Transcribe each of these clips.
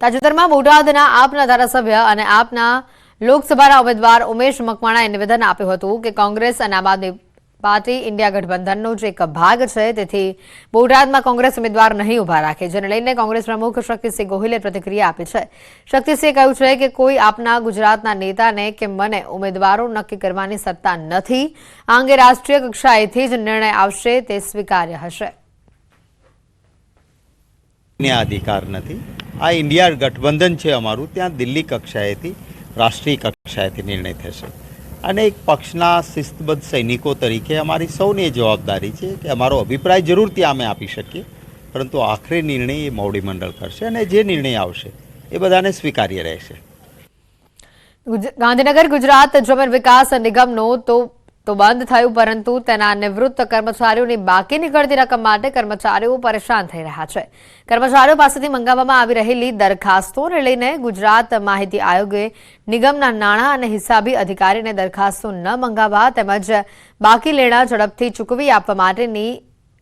તાજેતરમાં બોટાદના આપના ધારાસભ્ય અને આપના લોકસભાના ઉમેદવાર ઉમેશ મકવાણાએ નિવેદન આપ્યું હતું કે કોંગ્રેસ અને આમ આદમી પાર્ટી ઇન્ડિયા ગઠબંધનનો જ એક ભાગ છે, તેથી બોટાદમાં કોંગ્રેસ ઉમેદવાર નહીં ઉભા રાખે, જેને લઈને કોંગ્રેસ પ્રમુખ શક્તિસિંહ ગોહિલે પ્રતિક્રિયા આપી છે। શક્તિસિંહે કહ્યું છે કે કોઈ આપના ગુજરાતના નેતાને કે મને ઉમેદવારો નક્કી કરવાની સત્તા નથી। આ અંગે રાષ્ટ્રીય કક્ષાએથી જ નિર્ણય આવશે, તે સ્વીકાર્ય હશે। अधिकार नहीं आ इंडिया गठबंधन है अमरु त्या दिल्ली कक्षाएथी राष्ट्रीय कक्षाएथी निर्णय थशे अने एक पक्षना शिस्तबद्ध सैनिको तरीके अमारी सौनी जवाबदारी है कि अमारो अभिप्राय जरूर त्यां अमे आपी शकीए, परंतु आखरी निर्णय मोवडी मंडल करशे अने जे निर्णय आवशे ए बधाने स्वीकार्य रहेशे। गांधीनगर गुजरात जमीन विकास निगमनो तो बंद थयुं, परंतु तेना निवृत्त कर्मचारीओनी बाकी निकळती रकम माटे कर्मचारीओ परेशान थई रह्या छे। कर्मचारीओ पासेथी मंगाववामां आवी रहेली दरखास्तोने लईने गुजरात माहिती आयोगे निगमना नाणां अने हिसाबी अधिकारीने दरखास्तो न मंगाववा તેમજ बाकी लेणा झड़पथी चूकवी आपवा माटेनी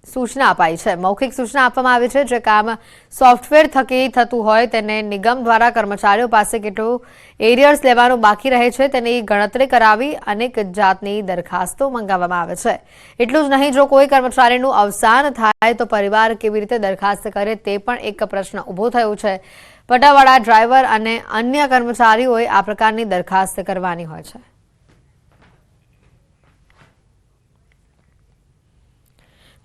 सूचना अपाई है। मौखिक सूचना आपवामां आवी छे। जे काम सॉफ्टवेर थकी थतुं होय तेने निगम द्वारा कर्मचारीओ पासे केटલું एरियर्स लेवानुं बाकी रहे छे तेनी गणतरी करावी अनेक जातनी दरखास्तो मंगाववामां आवे छे। एटલું જ नहीं, जो कोई कर्मचारीनुं अवसान थाय तो परिवार केवी रीते दरखास्त करे ते पण एक प्रश्न ऊभो थयो छे। पटावाळा ड्राइवर अने अन्य कर्मचारीओए आ प्रकारनी दरखास्त करवानी होय छे।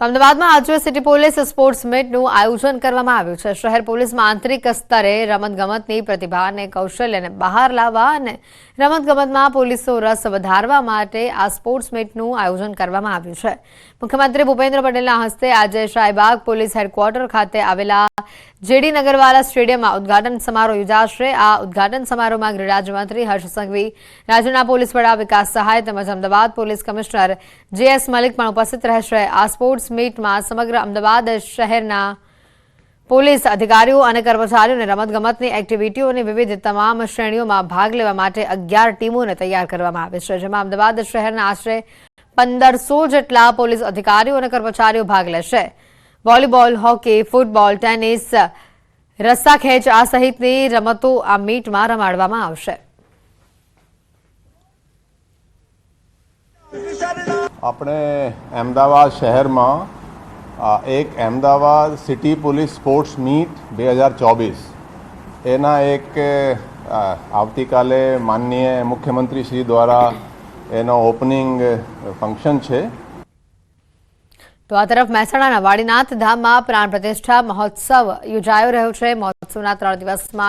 तो अमदावाद में आज सिटी पुलिस स्पोर्ट्स मीटનું આયોજન કરવામાં આવ્યું છે। શહેર પોલીસમાં આંતરિક સ્તરે રમતગમતની પ્રતિભાને કૌશલ્યને બહાર લાવવા અને રમતગમતમાં પોલીસનો રસ વધારવા માટે આ સ્પોર્ટ્સ મીટનું આયોજન કરવામાં આવ્યું છે। મુખ્યમંત્રી ભૂપેન્દ્ર પટેલના હસ્તે આજે શાહીબાગ પોલીસ હેડક્વાર્ટર ખાતે આવેલા જેડી નગરવાલા સ્ટેડિયમમાં ઉદ્ઘાટન સમારોહ યોજાશે। આ ઉદ્ઘાટન સમારોહમાં ગૃહ રાજ્યમંત્રી હર્ષ સંઘવી, રાજ્યના પોલીસ વડા વિકાસ સહાય તેમજ અમદાવાદ પોલીસ કમિશનર જે.એસ. મલિક પણ ઉપસ્થિત રહેશે। આ સ્પોર્ટ્સ મીટમાં સમગ્ર અમદાવાદ શહેરના પોલીસ અધિકારીઓ અને કર્મચારીઓને રમતગમતની એક્ટિવિટીઓની વિવિધ તમામ શ્રેણીઓમાં ભાગ લેવા માટે 11 ટીમોને તૈયાર કરવામાં આવી છે, જેમાં અમદાવાદ શહેરના આશરે 1500 જેટલા પોલીસ અધિકારીઓ અને કર્મચારીઓ ભાગ લેશે। વોલીબોલ, હોકી, ફૂટબોલ, ટેનિસ, રસ્સાખેંચ આ સહિતની રમતો આ મીટમાં રમાડવામાં આવશે। આપણે અમદાવાદ શહેરમાં એક Ahmedabad city police sports meet 2024 એના એક આવતીકાલે માનનીય મુખ્યમંત્રી શ્રી દ્વારા એનો ઓપનિંગ ફંક્શન છે। તો આ તરફ મહેસાણાના વાડીનાથ ધામમાં પ્રાણ પ્રતિષ્ઠા મહોત્સવ યોજાયો રહ્યો છે। મહોત્સવના 3 દિવસમાં